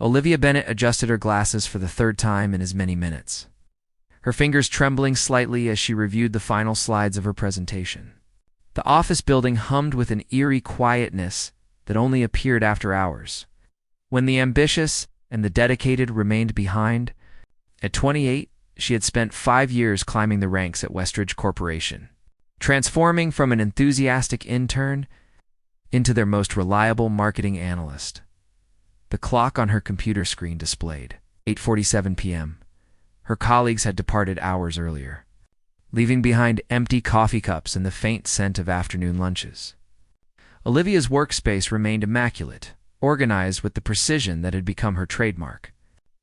Olivia Bennett adjusted her glasses for the third time in as many minutes, her fingers trembling slightly as she reviewed the final slides of her presentation. The office building hummed with an eerie quietness that only appeared after hours, when the ambitious and the dedicated remained behind. At 28, she had spent 5 years climbing the ranks at Westridge Corporation, transforming from an enthusiastic intern into their most reliable marketing analyst. The clock on her computer screen displayed 8:47 p.m. Her colleagues had departed hours earlier, leaving behind empty coffee cups and the faint scent of afternoon lunches. Olivia's workspace remained immaculate, organized with the precision that had become her trademark.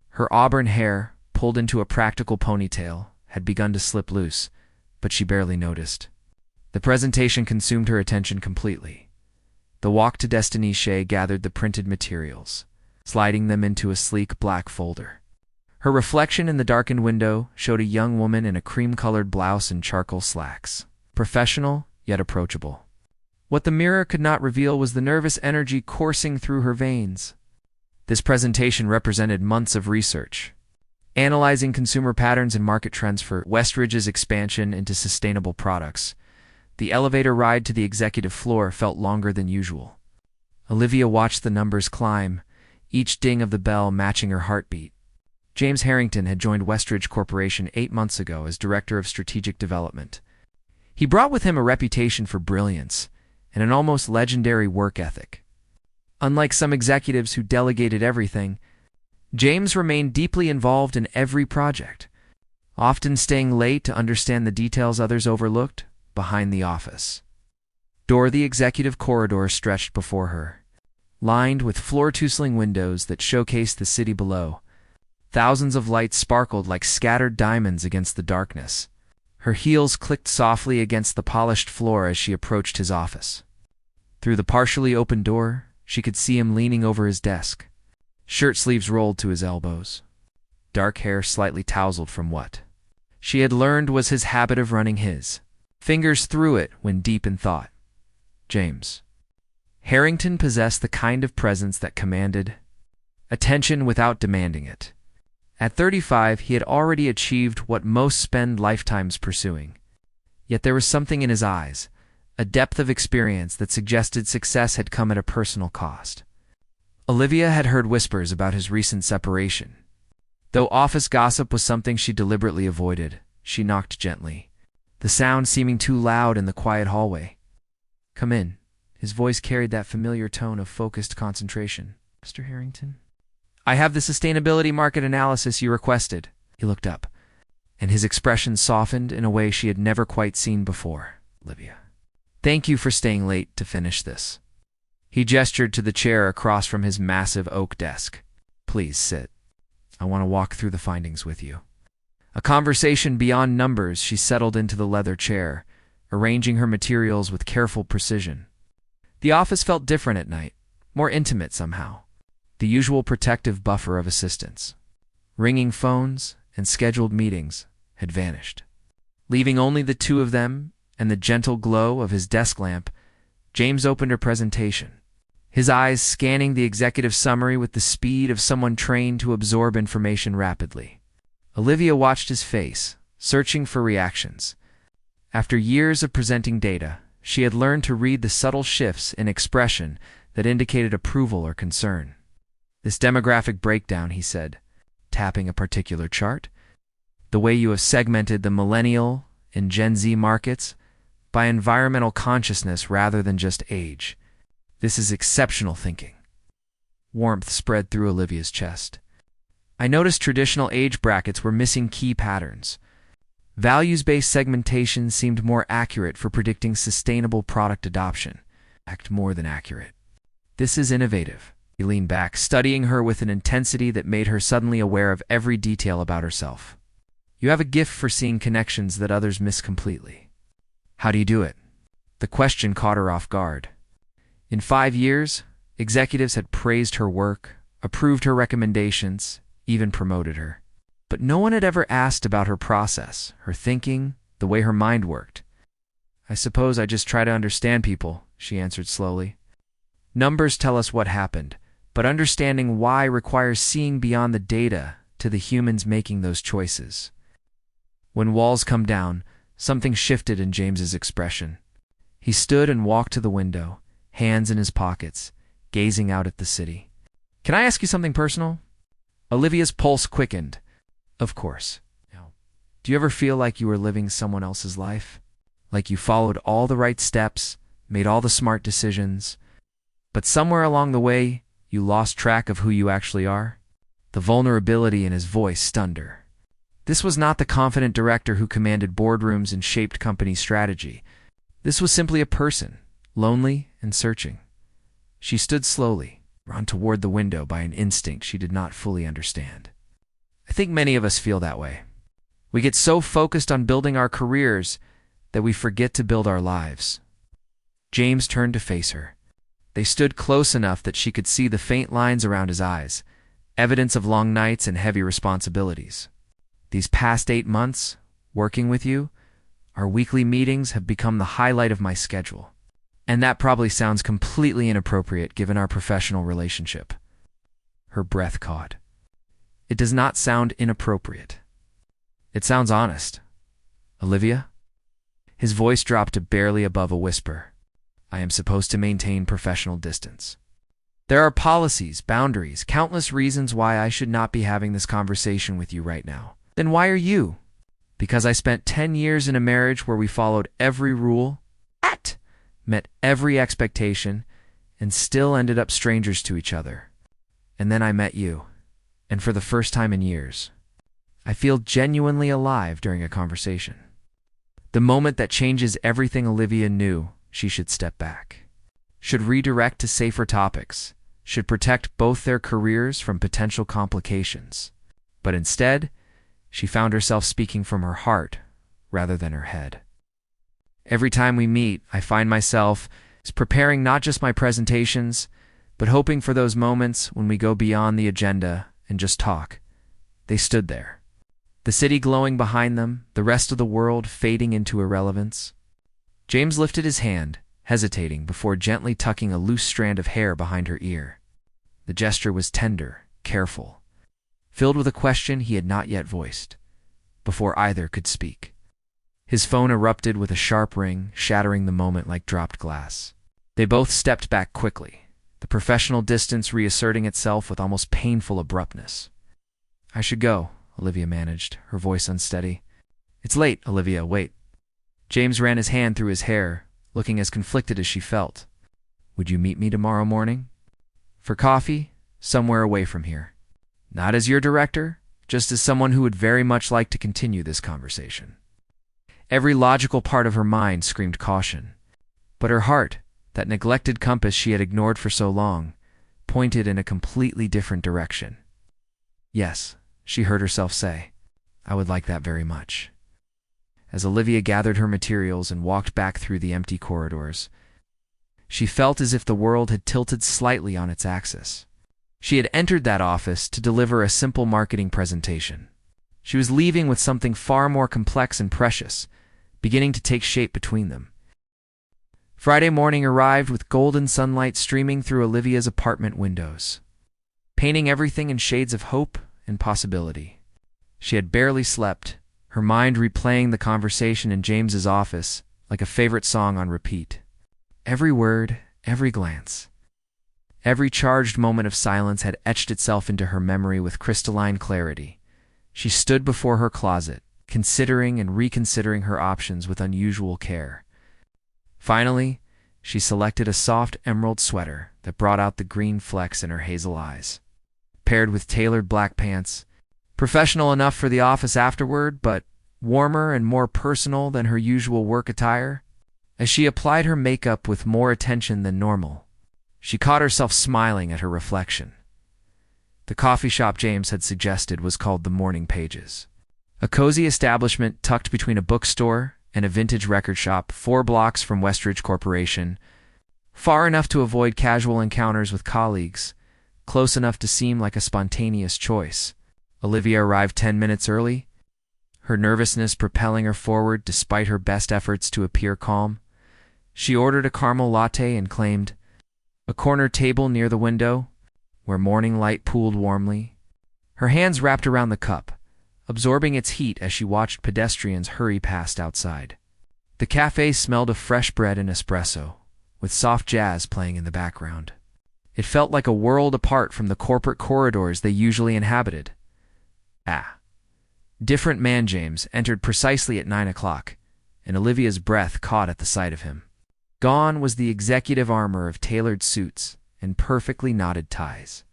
Her auburn hair, pulled into a practical ponytail, had begun to slip loose, but she barely noticed. The presentation consumed her attention completely. The walk to Destinée gathered the printed materials, sliding them into a sleek black folder. Her reflection in the darkened window showed a young woman in a cream-colored blouse and charcoal slacks, professional yet approachable. What the mirror could not reveal was the nervous energy coursing through her veins. This presentation represented months of research, analyzing consumer patterns and market trends for Westridge's expansion into sustainable products. The elevator ride to the executive floor felt longer than usual. Olivia watched the numbers climb, each ding of the bell matching her heartbeat. James Harrington had joined Westridge Corporation 8 months ago as Director of Strategic Development. He brought with him a reputation for brilliance and an almost legendary work ethic. Unlike some executives who delegated everything, James remained deeply involved in every project, often staying late to understand the details others overlooked behind the office. The executive corridor stretched before her, lined with floor-to-ceiling windows that showcased the city below. Thousands of lights sparkled like scattered diamonds against the darkness. Her heels clicked softly against the polished floor as she approached his office. Through the partially open door, she could see him leaning over his desk, shirt sleeves rolled to his elbows, dark hair slightly tousled from what she had learned was his habit of running his fingers through it when deep in thought. James Harrington possessed the kind of presence that commanded attention without demanding it. At 35, he had already achieved what most spend lifetimes pursuing. Yet there was something in his eyes, a depth of experience that suggested success had come at a personal cost. Olivia had heard whispers about his recent separation. Though office gossip was something she deliberately avoided, she knocked gently, the sound seeming too loud in the quiet hallway. "Come in." His voice carried that familiar tone of focused concentration. "Mr. Harrington?" "I have the sustainability market analysis you requested." He looked up, and his expression softened in a way she had never quite seen before. "Olivia, thank you for staying late to finish this." He gestured to the chair across from his massive oak desk. "Please sit. I want to walk through the findings with you." A conversation beyond numbers, she settled into the leather chair, arranging her materials with careful precision. The office felt different at night, more intimate somehow. The usual protective buffer of assistants, ringing phones, and scheduled meetings had vanished. Leaving only the two of them and the gentle glow of his desk lamp, James opened her presentation, his eyes scanning the executive summary with the speed of someone trained to absorb information rapidly. Olivia watched his face, searching for reactions. After years of presenting data, she had learned to read the subtle shifts in expression that indicated approval or concern. "This demographic breakdown," he said, tapping a particular chart. "The way you have segmented the millennial and Gen Z markets by environmental consciousness rather than just age. This is exceptional thinking." Warmth spread through Olivia's chest. "I noticed traditional age brackets were missing key patterns. Values-based segmentation seemed more accurate for predicting sustainable product adoption. More than accurate. This is innovative." He leaned back, studying her with an intensity that made her suddenly aware of every detail about herself. "You have a gift for seeing connections that others miss completely. How do you do it?" The question caught her off guard. In 5 years, executives had praised her work, approved her recommendations, even promoted her. But no one had ever asked about her process, her thinking, the way her mind worked. "I suppose I just try to understand people," she answered slowly. "Numbers tell us what happened, but understanding why requires seeing beyond the data to the humans making those choices. When walls come down, something shifted in James's expression. He stood and walked to the window, hands in his pockets, gazing out at the city. "Can I ask you something personal?" Olivia's pulse quickened. "Of course." "Do you ever feel like you were living someone else's life? Like you followed all the right steps, made all the smart decisions, but somewhere along the way, you lost track of who you actually are?" The vulnerability in his voice stunned her. This was not the confident director who commanded boardrooms and shaped company strategy. This was simply a person, lonely and searching. She stood slowly, drawn toward the window by an instinct she did not fully understand. I think many of us feel that way. We get so focused on building our careers that we forget to build our lives. James turned to face her. They stood close enough that she could see the faint lines around his eyes, evidence of long nights and heavy responsibilities. "These past 8 months, working with you, our weekly meetings have become the highlight of my schedule. And that probably sounds completely inappropriate given our professional relationship." Her breath caught. "It does not sound inappropriate. It sounds honest. Olivia?" His voice dropped to barely above a whisper. "I am supposed to maintain professional distance. There are policies, boundaries, countless reasons why I should not be having this conversation with you right now. Then why are you? Because I spent 10 years in a marriage where we followed every rule, met every expectation, and still ended up strangers to each other. And then I met you, and for the first time in years, I feel genuinely alive during a conversation. The moment that changes everything." Olivia knew she should step back, should redirect to safer topics, should protect both their careers from potential complications. But instead, she found herself speaking from her heart rather than her head. "Every time we meet, I find myself preparing not just my presentations, but hoping for those moments when we go beyond the agenda and just talk." They stood there, the city glowing behind them, the rest of the world fading into irrelevance. James lifted his hand, hesitating before gently tucking a loose strand of hair behind her ear. The gesture was tender, careful, filled with a question he had not yet voiced, before either could speak. His phone erupted with a sharp ring, shattering the moment like dropped glass. They both stepped back quickly, the professional distance reasserting itself with almost painful abruptness. "I should go," Olivia managed, her voice unsteady. "It's late, Olivia, wait." James ran his hand through his hair, looking as conflicted as she felt. "Would you meet me tomorrow morning? For coffee, somewhere away from here. Not as your director, just as someone who would very much like to continue this conversation." Every logical part of her mind screamed caution. But her heart, that neglected compass she had ignored for so long, pointed in a completely different direction. "Yes," she heard herself say, "I would like that very much." As Olivia gathered her materials and walked back through the empty corridors, she felt as if the world had tilted slightly on its axis. She had entered that office to deliver a simple marketing presentation. She was leaving with something far more complex and precious, beginning to take shape between them. Friday morning arrived with golden sunlight streaming through Olivia's apartment windows, painting everything in shades of hope and possibility. She had barely slept, her mind replaying the conversation in James's office like a favorite song on repeat. Every word, every glance, every charged moment of silence had etched itself into her memory with crystalline clarity. She stood before her closet, considering and reconsidering her options with unusual care. Finally, she selected a soft emerald sweater that brought out the green flecks in her hazel eyes. Paired with tailored black pants, professional enough for the office afterward, but warmer and more personal than her usual work attire. As she applied her makeup with more attention than normal, she caught herself smiling at her reflection. The coffee shop James had suggested was called the Morning Pages, a cozy establishment tucked between a bookstore and a vintage record shop 4 blocks from Westridge Corporation, far enough to avoid casual encounters with colleagues, close enough to seem like a spontaneous choice. Olivia arrived 10 minutes early, her nervousness propelling her forward despite her best efforts to appear calm. She ordered a caramel latte and claimed a corner table near the window, where morning light pooled warmly. Her hands wrapped around the cup, absorbing its heat as she watched pedestrians hurry past outside. The cafe smelled of fresh bread and espresso, with soft jazz playing in the background. It felt like a world apart from the corporate corridors they usually inhabited. Different man James entered precisely at 9 o'clock, and Olivia's breath caught at the sight of him. Gone was the executive armor of tailored suits and perfectly knotted ties.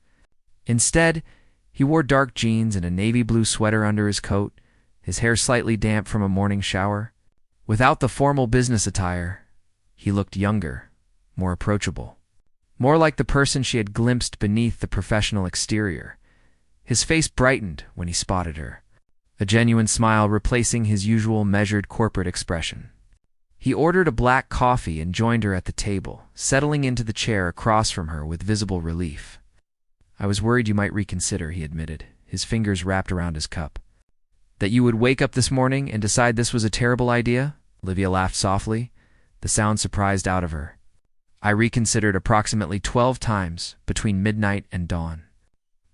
Instead, he wore dark jeans and a navy blue sweater under his coat, his hair slightly damp from a morning shower. Without the formal business attire, he looked younger, more approachable, more like the person she had glimpsed beneath the professional exterior. His face brightened when he spotted her, a genuine smile replacing his usual measured corporate expression. He ordered a black coffee and joined her at the table, settling into the chair across from her with visible relief. "I was worried you might reconsider," he admitted, his fingers wrapped around his cup. "That you would wake up this morning and decide this was a terrible idea?" Olivia laughed softly, the sound surprised out of her. "I reconsidered approximately 12 times between midnight and dawn.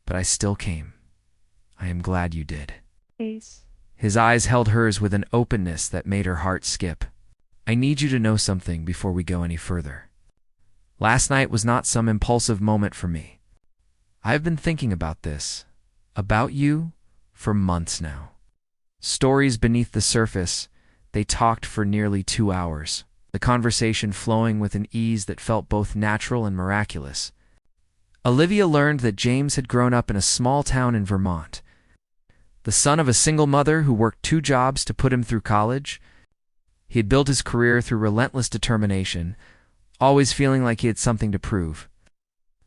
But I still came. I am glad you did." His eyes held hers with an openness that made her heart skip. "I need you to know something before we go any further. Last night was not some impulsive moment for me. I've been thinking about this, about you, for months now." Stories beneath the surface, they talked for nearly 2 hours, the conversation flowing with an ease that felt both natural and miraculous. Olivia learned that James had grown up in a small town in Vermont, the son of a single mother who worked 2 jobs to put him through college. He had built his career through relentless determination, always feeling like he had something to prove.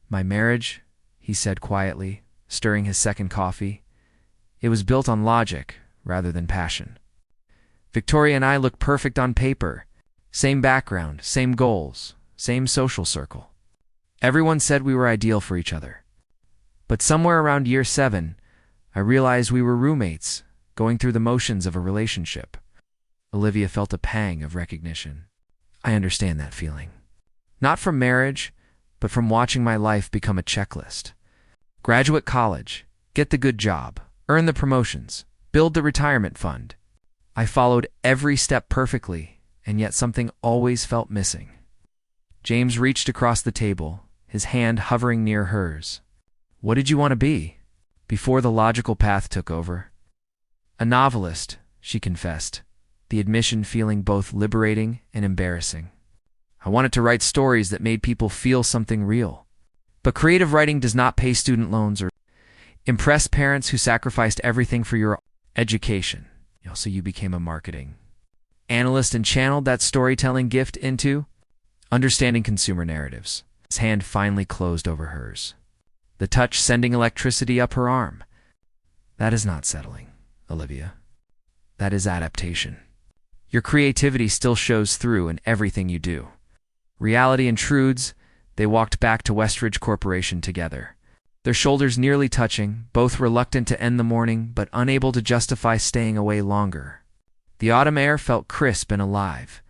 "My marriage," he said quietly, stirring his second coffee, "it was built on logic rather than passion. Victoria and I looked perfect on paper. Same background, same goals, same social circle. Everyone said we were ideal for each other. But somewhere around year 7, I realized we were roommates, going through the motions of a relationship." Olivia felt a pang of recognition. "I understand that feeling. Not from marriage, but from watching my life become a checklist. Graduate college, get the good job, earn the promotions, build the retirement fund. I followed every step perfectly, and yet something always felt missing." James reached across the table, his hand hovering near hers. "What did you want to be before the logical path took over?" "A novelist," she confessed, the admission feeling both liberating and embarrassing. "I wanted to write stories that made people feel something real. But creative writing does not pay student loans or impress parents who sacrificed everything for your education. So you became a marketing analyst and channeled that storytelling gift into understanding consumer narratives." His hand finally closed over hers, the touch sending electricity up her arm. "That is not settling, Olivia. That is adaptation. Your creativity still shows through in everything you do." Reality intrudes. They walked back to Westridge Corporation together, their shoulders nearly touching, both reluctant to end the morning but unable to justify staying away longer. The autumn air felt crisp and alive,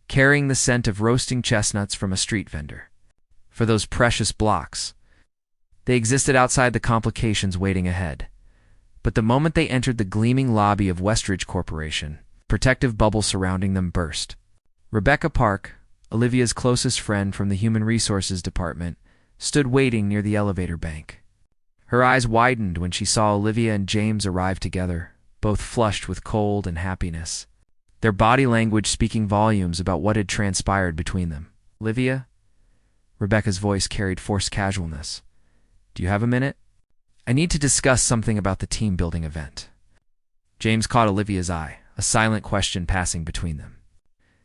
carrying the scent of roasting chestnuts from a street vendor. For those precious blocks, they existed outside the complications waiting ahead. But the moment they entered the gleaming lobby of Westridge Corporation, protective bubble surrounding them burst. Rebecca Park, Olivia's closest friend from the Human Resources Department, stood waiting near the elevator bank. Her eyes widened when she saw Olivia and James arrive together, both flushed with cold and happiness, their body language speaking volumes about what had transpired between them. "Olivia?" Rebecca's voice carried forced casualness. "Do you have a minute? I need to discuss something about the team-building event." James caught Olivia's eye, a silent question passing between them.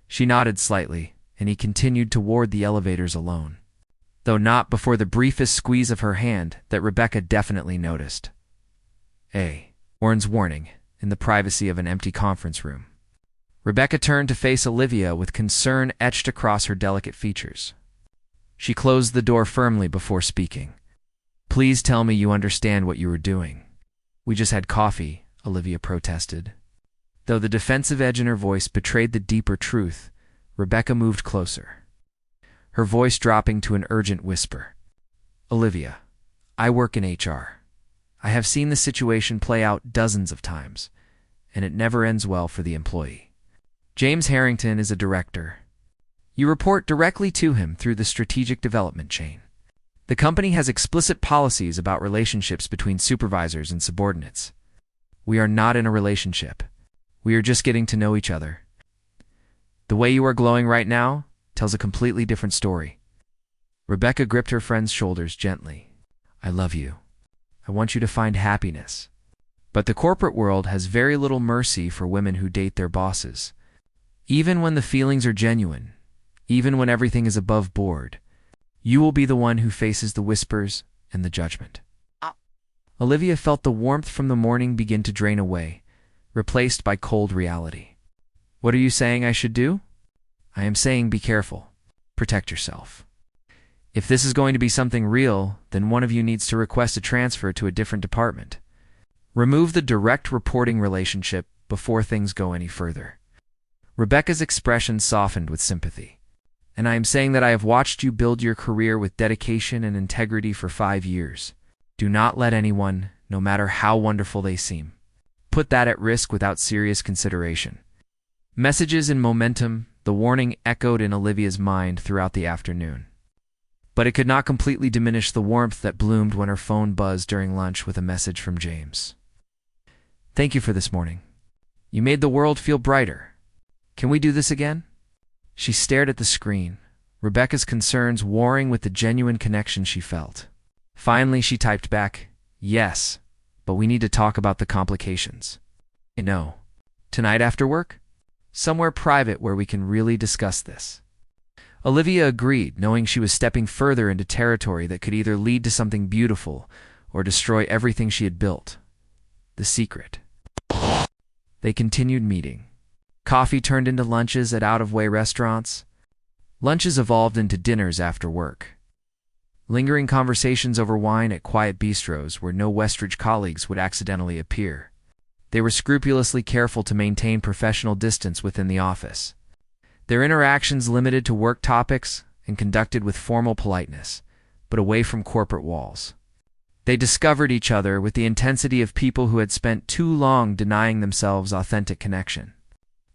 She nodded slightly, and he continued toward the elevators alone, though not before the briefest squeeze of her hand that Rebecca definitely noticed. Warren's warning, in the privacy of an empty conference room. Rebecca turned to face Olivia with concern etched across her delicate features. She closed the door firmly before speaking. "Please tell me you understand what you were doing." "We just had coffee," Olivia protested. Though the defensive edge in her voice betrayed the deeper truth, Rebecca moved closer, her voice dropping to an urgent whisper. "Olivia, I work in HR. I have seen the situation play out dozens of times, and it never ends well for the employee. James Harrington is a director. You report directly to him through the strategic development chain. The company has explicit policies about relationships between supervisors and subordinates. We are not in a relationship. We are just getting to know each other. The way you are glowing right now tells a completely different story. Rebecca gripped her friend's shoulders gently. I love you. I want you to find happiness. But the corporate world has very little mercy for women who date their bosses. Even when the feelings are genuine, even when everything is above board, you will be the one who faces the whispers and the judgment. Olivia felt the warmth from the morning begin to drain away, replaced by cold reality. What are you saying I should do? I am saying be careful. Protect yourself. If this is going to be something real, then one of you needs to request a transfer to a different department. Remove the direct reporting relationship before things go any further. Rebecca's expression softened with sympathy. And I am saying that I have watched you build your career with dedication and integrity for 5 years. Do not let anyone, no matter how wonderful they seem, put that at risk without serious consideration. Messages and momentum, the warning echoed in Olivia's mind throughout the afternoon. But it could not completely diminish the warmth that bloomed when her phone buzzed during lunch with a message from James. Thank you for this morning. You made the world feel brighter. Can we do this again? She stared at the screen, Rebecca's concerns warring with the genuine connection she felt. Finally, she typed back, yes, but we need to talk about the complications. No. Tonight after work? Somewhere private where we can really discuss this. Olivia agreed, knowing she was stepping further into territory that could either lead to something beautiful or destroy everything she had built. The secret. They continued meeting. Coffee turned into lunches at out-of-way restaurants. Lunches evolved into dinners after work. Lingering conversations over wine at quiet bistros where no Westridge colleagues would accidentally appear. They were scrupulously careful to maintain professional distance within the office. Their interactions limited to work topics and conducted with formal politeness, but away from corporate walls. They discovered each other with the intensity of people who had spent too long denying themselves authentic connection.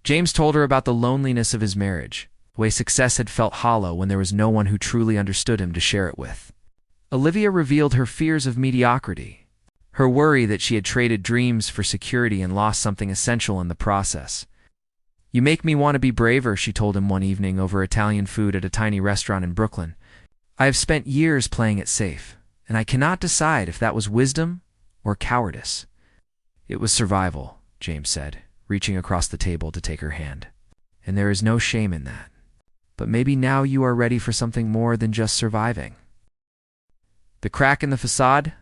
James told her about the loneliness of his marriage, the way success had felt hollow when there was no one who truly understood him to share it with. Olivia revealed her fears of mediocrity, her worry that she had traded dreams for security and lost something essential in the process. You make me want to be braver, she told him one evening over Italian food at a tiny restaurant in Brooklyn. I have spent years playing it safe, and I cannot decide if that was wisdom or cowardice. It was survival, James said, reaching across the table to take her hand. And there is no shame in that. But maybe now you are ready for something more than just surviving. The crack in the facade?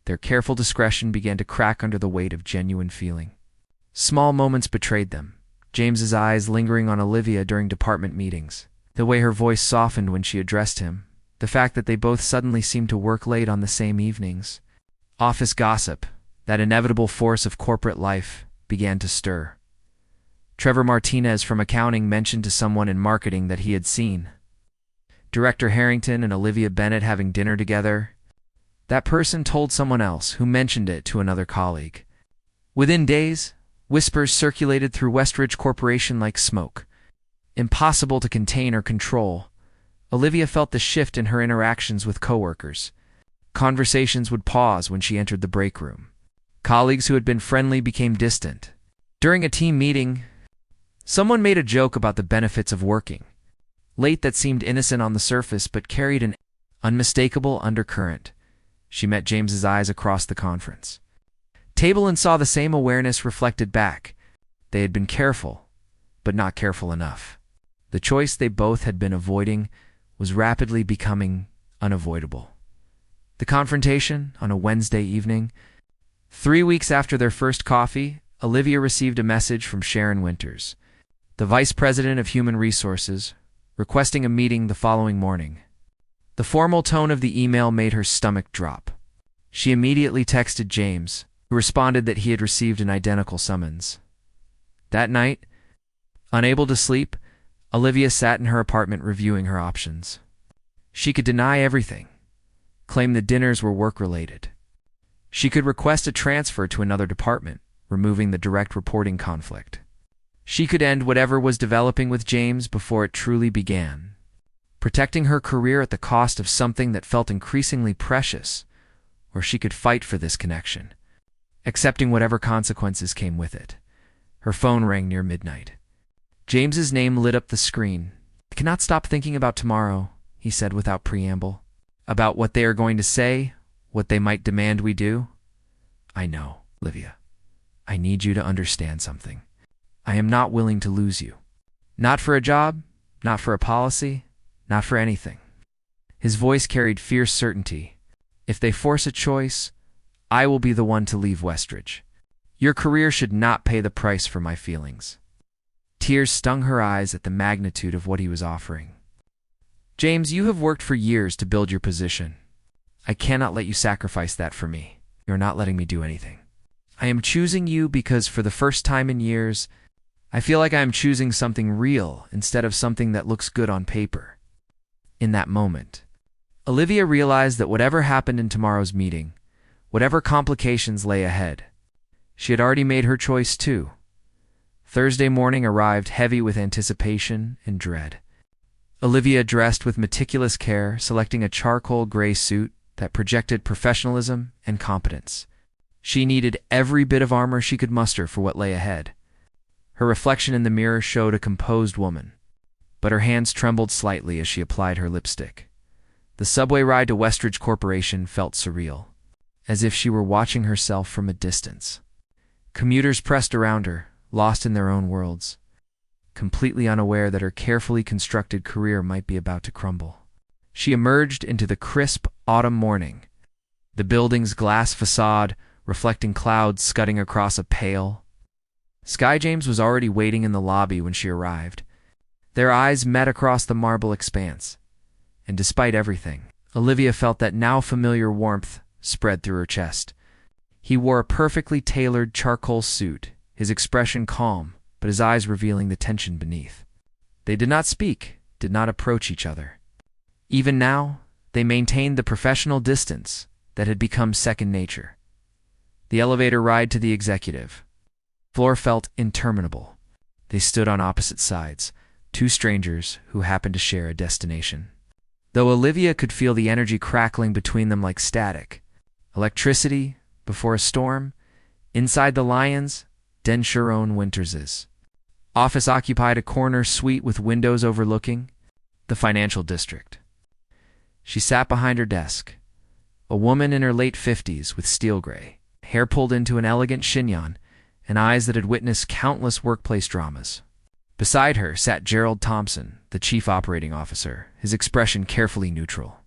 Their careful discretion began to crack under the weight of genuine feeling. Small moments betrayed them, James's eyes lingering on Olivia during department meetings, the way her voice softened when she addressed him, the fact that they both suddenly seemed to work late on the same evenings. Office gossip, that inevitable force of corporate life, began to stir. Trevor Martinez from accounting mentioned to someone in marketing that he had seen Director Harrington and Olivia Bennett having dinner together. That person told someone else, who mentioned it to another colleague. Within days, whispers circulated through Westridge Corporation like smoke. Impossible to contain or control, Olivia felt the shift in her interactions with coworkers. Conversations would pause when she entered the break room. Colleagues who had been friendly became distant. During a team meeting, someone made a joke about the benefits of working late that seemed innocent on the surface but carried an unmistakable undercurrent. She met James's eyes across the conference table and saw the same awareness reflected back. They had been careful, but not careful enough. The choice they both had been avoiding was rapidly becoming unavoidable. The confrontation on a Wednesday evening. 3 weeks after their first coffee, Olivia received a message from Sharon Winters, the Vice President of Human Resources, requesting a meeting the following morning. The formal tone of the email made her stomach drop. She immediately texted James, who responded that he had received an identical summons. That night, unable to sleep, Olivia sat in her apartment reviewing her options. She could deny everything. claimed the dinners were work-related. She could request a transfer to another department, removing the direct reporting conflict. She could end whatever was developing with James before it truly began, protecting her career at the cost of something that felt increasingly precious, or she could fight for this connection, accepting whatever consequences came with it. Her phone rang near midnight. James's name lit up the screen. "I cannot stop thinking about tomorrow," he said without preamble. "About what they are going to say, what they might demand we do." "I know, Olivia. I need you to understand something. I am not willing to lose you. Not for a job, not for a policy, not for anything." His voice carried fierce certainty. "If they force a choice, I will be the one to leave Westridge. Your career should not pay the price for my feelings." Tears stung her eyes at the magnitude of what he was offering. "James, you have worked for years to build your position. I cannot let you sacrifice that for me. You're not letting me do anything. I am choosing you because for the first time in years, I feel like I am choosing something real instead of something that looks good on paper." In that moment, Olivia realized that whatever happened in tomorrow's meeting, whatever complications lay ahead, she had already made her choice too. Thursday morning arrived heavy with anticipation and dread. Olivia dressed with meticulous care, selecting a charcoal gray suit that projected professionalism and competence. She needed every bit of armor she could muster for what lay ahead. Her reflection in the mirror showed a composed woman, but her hands trembled slightly as she applied her lipstick. The subway ride to Westridge Corporation felt surreal, as if she were watching herself from a distance. Commuters pressed around her, lost in their own worlds, completely unaware that her carefully constructed career might be about to crumble. She emerged into the crisp autumn morning, the building's glass facade reflecting clouds scudding across a pale sky. James was already waiting in the lobby when she arrived. Their eyes met across the marble expanse, and despite everything, Olivia felt that now familiar warmth spread through her chest. He wore a perfectly tailored charcoal suit, his expression calm, but his eyes revealing the tension beneath. They did not speak, did not approach each other. Even now, they maintained the professional distance that had become second nature. The elevator ride to the executive floor felt interminable. They stood on opposite sides, two strangers who happened to share a destination. Though Olivia could feel the energy crackling between them like static, electricity before a storm, inside the Lions, Denshire Winters's office occupied a corner suite with windows overlooking the financial district. She sat behind her desk, a woman in her late 50s with steel gray hair pulled into an elegant chignon and eyes that had witnessed countless workplace dramas. Beside her sat Gerald Thompson, the chief operating officer, his expression carefully neutral.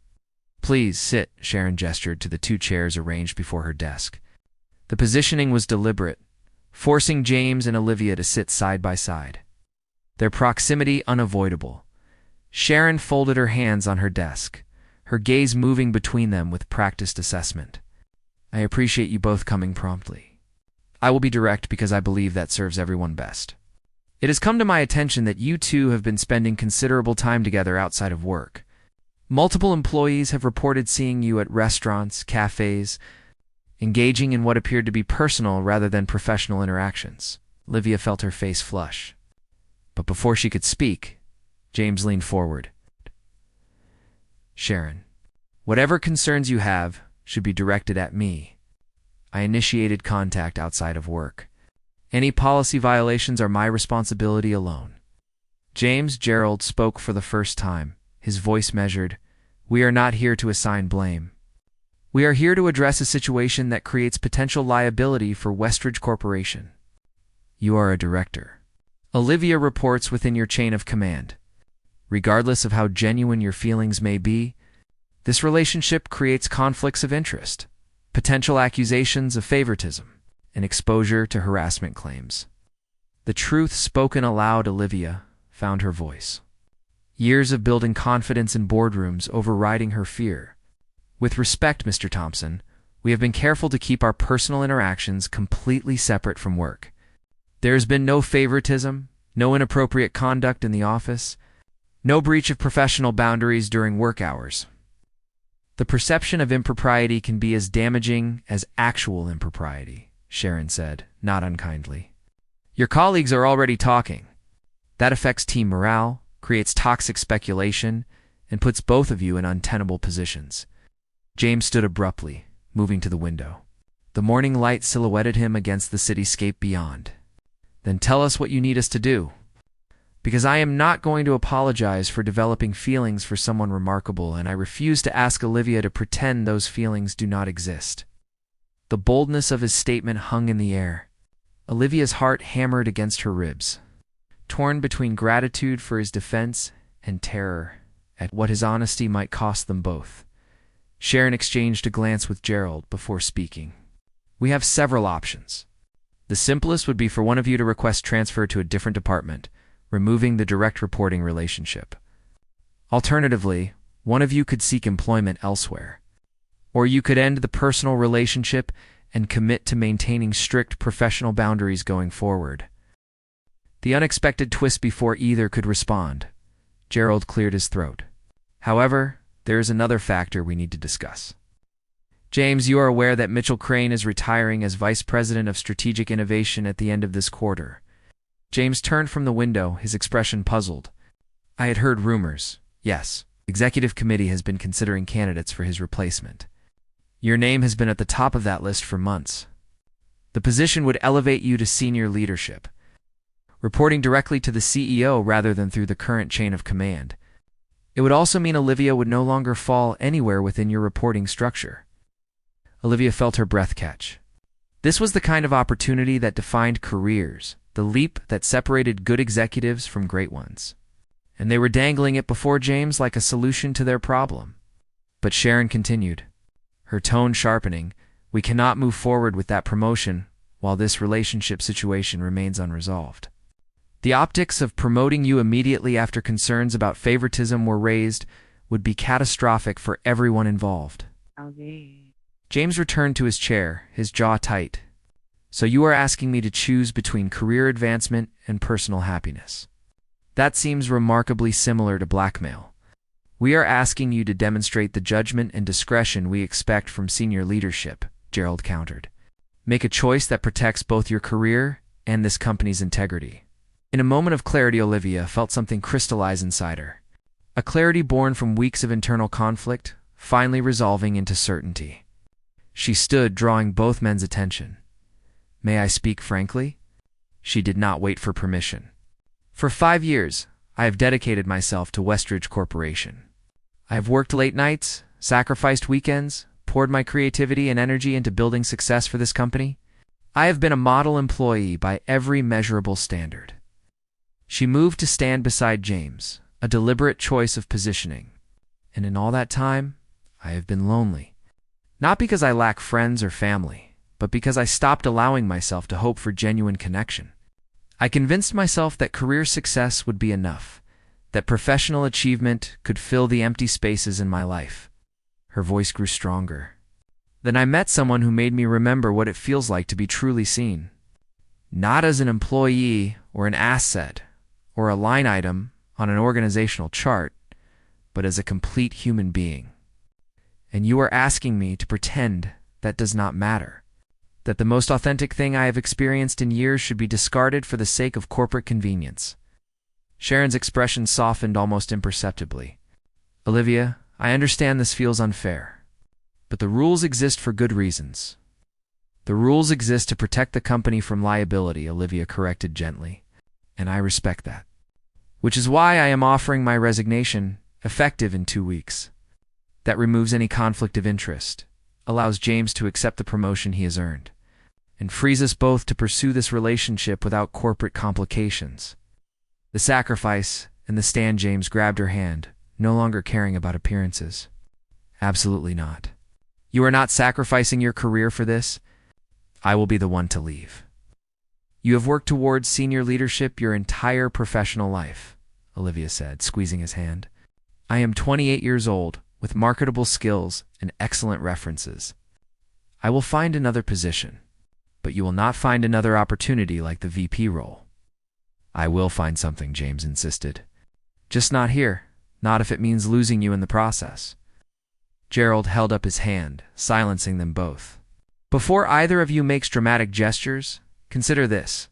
"Please sit," Sharon gestured to the two chairs arranged before her desk. The positioning was deliberate, forcing James and Olivia to sit side by side, their proximity unavoidable. Sharon folded her hands on her desk, her gaze moving between them with practiced assessment. "I appreciate you both coming promptly. I will be direct because I believe that serves everyone best. It has come to my attention that you two have been spending considerable time together outside of work. Multiple employees have reported seeing you at restaurants, cafes, engaging in what appeared to be personal rather than professional interactions." Olivia felt her face flush. But before she could speak, James leaned forward. "Sharon, whatever concerns you have should be directed at me. I initiated contact outside of work. Any policy violations are my responsibility alone." James Gerald spoke for the first time, his voice measured. "We are not here to assign blame. We are here to address a situation that creates potential liability for Westridge Corporation. You are a director. Olivia reports within your chain of command. Regardless of how genuine your feelings may be, this relationship creates conflicts of interest, potential accusations of favoritism, and exposure to harassment claims." The truth spoken aloud, Olivia found her voice. Years of building confidence in boardrooms overriding her fear. "With respect, Mr. Thompson, we have been careful to keep our personal interactions completely separate from work. There has been no favoritism, no inappropriate conduct in the office, no breach of professional boundaries during work hours." The perception of impropriety can be as damaging as actual impropriety, Sharon said, not unkindly. Your colleagues are already talking. That affects team morale, creates toxic speculation, and puts both of you in untenable positions. James stood abruptly, moving to the window. The morning light silhouetted him against the cityscape beyond. Then tell us what you need us to do. Because I am not going to apologize for developing feelings for someone remarkable, and I refuse to ask Olivia to pretend those feelings do not exist. The boldness of his statement hung in the air. Olivia's heart hammered against her ribs, torn between gratitude for his defense and terror at what his honesty might cost them both. Sharon exchanged a glance with Gerald before speaking. We have several options. The simplest would be for one of you to request transfer to a different department, removing the direct reporting relationship. Alternatively, one of you could seek employment elsewhere. Or you could end the personal relationship and commit to maintaining strict professional boundaries going forward. The unexpected twist before either could respond. Gerald cleared his throat. However, there is another factor we need to discuss. James, you are aware that Mitchell Crane is retiring as Vice President of Strategic Innovation at the end of this quarter. James turned from the window, his expression puzzled. I had heard rumors. Yes, the Executive Committee has been considering candidates for his replacement. Your name has been at the top of that list for months. The position would elevate you to senior leadership, reporting directly to the CEO rather than through the current chain of command. It would also mean Olivia would no longer fall anywhere within your reporting structure. Olivia felt her breath catch. This was the kind of opportunity that defined careers, the leap that separated good executives from great ones. And they were dangling it before James like a solution to their problem. But Sharon continued, her tone sharpening, we cannot move forward with that promotion while this relationship situation remains unresolved. The optics of promoting you immediately after concerns about favoritism were raised would be catastrophic for everyone involved. James returned to his chair, his jaw tight. So you are asking me to choose between career advancement and personal happiness. That seems remarkably similar to blackmail. We are asking you to demonstrate the judgment and discretion we expect from senior leadership, Gerald countered. Make a choice that protects both your career and this company's integrity. In a moment of clarity, Olivia felt something crystallize inside her. A clarity born from weeks of internal conflict, finally resolving into certainty. She stood, drawing both men's attention. May I speak frankly? She did not wait for permission. For 5 years, I have dedicated myself to Westridge Corporation. I have worked late nights, sacrificed weekends, poured my creativity and energy into building success for this company. I have been a model employee by every measurable standard. She moved to stand beside James, a deliberate choice of positioning. And in all that time, I have been lonely. Not because I lack friends or family, but because I stopped allowing myself to hope for genuine connection. I convinced myself that career success would be enough, that professional achievement could fill the empty spaces in my life. Her voice grew stronger. Then I met someone who made me remember what it feels like to be truly seen. Not as an employee or an asset or a line item on an organizational chart, but as a complete human being. And you are asking me to pretend that does not matter, that the most authentic thing I have experienced in years should be discarded for the sake of corporate convenience. Sharon's expression softened almost imperceptibly. Olivia, I understand this feels unfair, but the rules exist for good reasons. The rules exist to protect the company from liability, Olivia corrected gently, and I respect that. Which is why I am offering my resignation, effective in 2 weeks. That removes any conflict of interest, allows James to accept the promotion he has earned, and frees us both to pursue this relationship without corporate complications. The sacrifice and the stand. James grabbed her hand, no longer caring about appearances. Absolutely not. You are not sacrificing your career for this. I will be the one to leave. You have worked towards senior leadership your entire professional life, Olivia said, squeezing his hand. I am 28 years old, with marketable skills and excellent references. I will find another position, but you will not find another opportunity like the VP role. I will find something, James insisted. Just not here, not if it means losing you in the process. Gerald held up his hand, silencing them both. Before either of you makes dramatic gestures, consider this.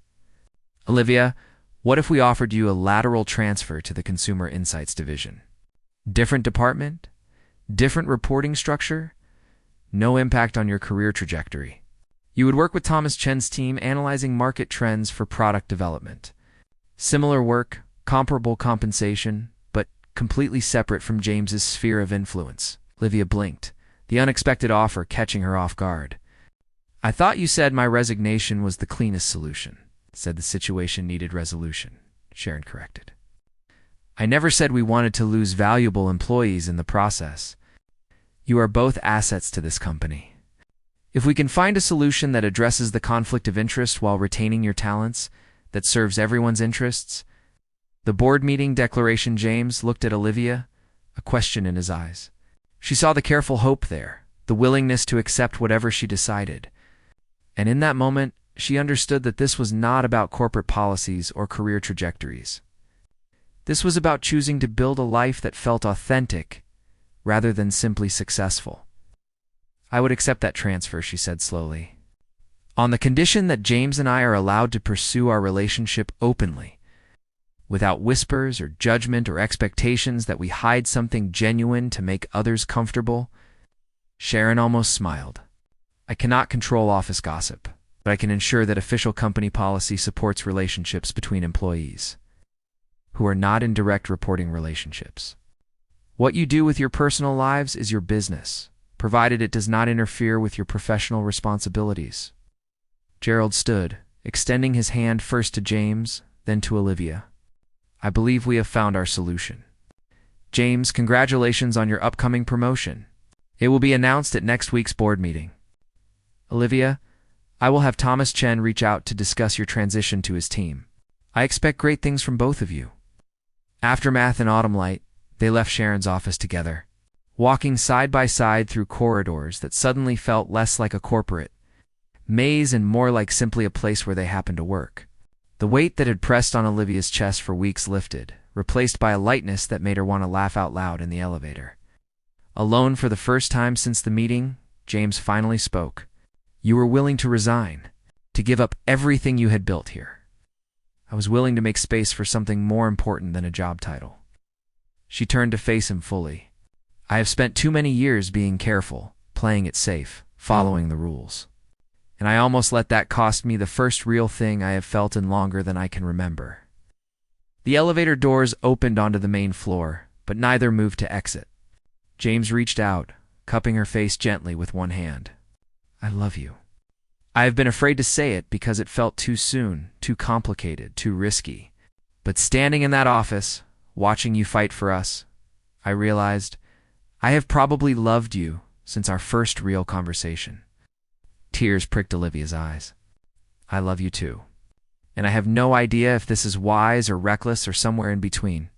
Olivia, what if we offered you a lateral transfer to the Consumer Insights Division? Different department, different reporting structure, no impact on your career trajectory. You would work with Thomas Chen's team analyzing market trends for product development. Similar work, comparable compensation, but completely separate from James's sphere of influence. Olivia blinked, the unexpected offer catching her off guard. I thought you said my resignation was the cleanest solution. Said the situation needed resolution, Sharon corrected. I never said we wanted to lose valuable employees in the process. You are both assets to this company. If we can find a solution that addresses the conflict of interest while retaining your talents, that serves everyone's interests. The board meeting declaration. James looked at Olivia, a question in his eyes. She saw the careful hope there, the willingness to accept whatever she decided. And in that moment, she understood that this was not about corporate policies or career trajectories. This was about choosing to build a life that felt authentic, rather than simply successful. I would accept that transfer, she said slowly, on the condition that James and I are allowed to pursue our relationship openly, without whispers or judgment or expectations that we hide something genuine to make others comfortable. Sharon almost smiled. I cannot control office gossip, but I can ensure that official company policy supports relationships between employees who are not in direct reporting relationships. What you do with your personal lives is your business, provided it does not interfere with your professional responsibilities. Gerald stood, extending his hand first to James, then to Olivia. I believe we have found our solution. James, congratulations on your upcoming promotion. It will be announced at next week's board meeting. Olivia, I will have Thomas Chen reach out to discuss your transition to his team. I expect great things from both of you. Aftermath and Autumn Light, they left Sharon's office together, walking side by side through corridors that suddenly felt less like a corporate maze and more like simply a place where they happened to work. The weight that had pressed on Olivia's chest for weeks lifted, replaced by a lightness that made her want to laugh out loud in the elevator. Alone for the first time since the meeting, James finally spoke. You were willing to resign, to give up everything you had built here. I was willing to make space for something more important than a job title. She turned to face him fully. I have spent too many years being careful, playing it safe, following the rules. And I almost let that cost me the first real thing I have felt in longer than I can remember. The elevator doors opened onto the main floor, but neither moved to exit. James reached out, cupping her face gently with one hand. I love you. I have been afraid to say it because it felt too soon, too complicated, too risky. But standing in that office, watching you fight for us, I realized I have probably loved you since our first real conversation. Tears pricked Olivia's eyes. I love you too. And I have no idea if this is wise or reckless or somewhere in between.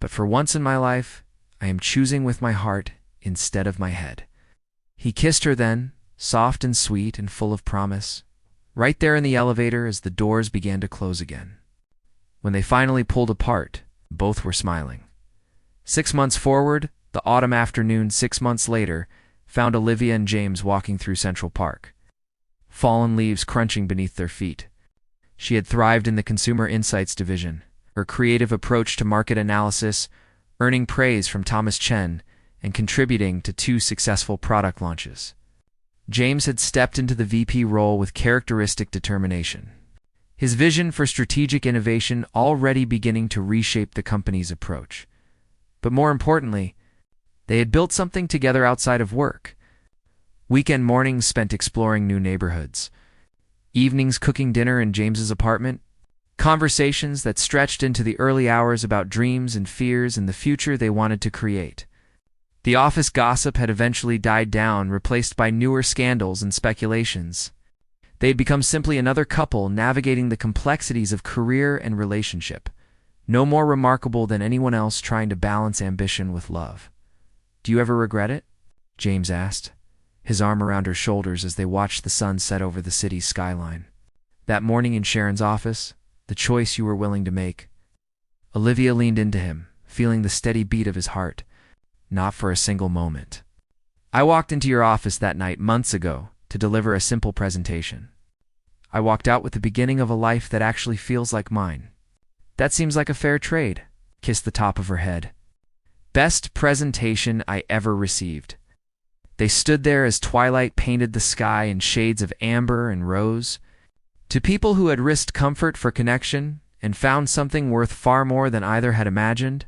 But for once in my life, I am choosing with my heart instead of my head. He kissed her then, soft and sweet and full of promise, right there in the elevator as the doors began to close again. When they finally pulled apart, both were smiling. 6 months forward, the autumn afternoon 6 months later, found Olivia and James walking through Central Park, fallen leaves crunching beneath their feet. She had thrived in the Consumer Insights Division, her creative approach to market analysis, earning praise from Thomas Chen and contributing to 2 successful product launches. James had stepped into the VP role with characteristic determination, his vision for strategic innovation already beginning to reshape the company's approach. But more importantly, they had built something together outside of work. Weekend mornings spent exploring new neighborhoods, evenings cooking dinner in James's apartment, conversations that stretched into the early hours about dreams and fears and the future they wanted to create. The office gossip had eventually died down, replaced by newer scandals and speculations. They had become simply another couple navigating the complexities of career and relationship, no more remarkable than anyone else trying to balance ambition with love. Do you ever regret it? James asked, his arm around her shoulders as they watched the sun set over the city's skyline. That morning in Sharon's office, the choice you were willing to make. Olivia leaned into him, feeling the steady beat of his heart. Not for a single moment. I walked into your office that night months ago to deliver a simple presentation. I walked out with the beginning of a life that actually feels like mine. That seems like a fair trade. Kissed the top of her head. Best presentation I ever received. They stood there as twilight painted the sky in shades of amber and rose. To people who had risked comfort for connection and found something worth far more than either had imagined,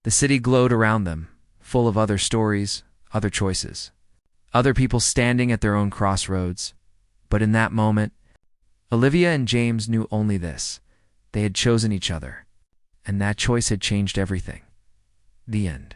the city glowed around them, full of other stories, other choices, other people standing at their own crossroads. But in that moment, Olivia and James knew only this. They had chosen each other, and that choice had changed everything. The end.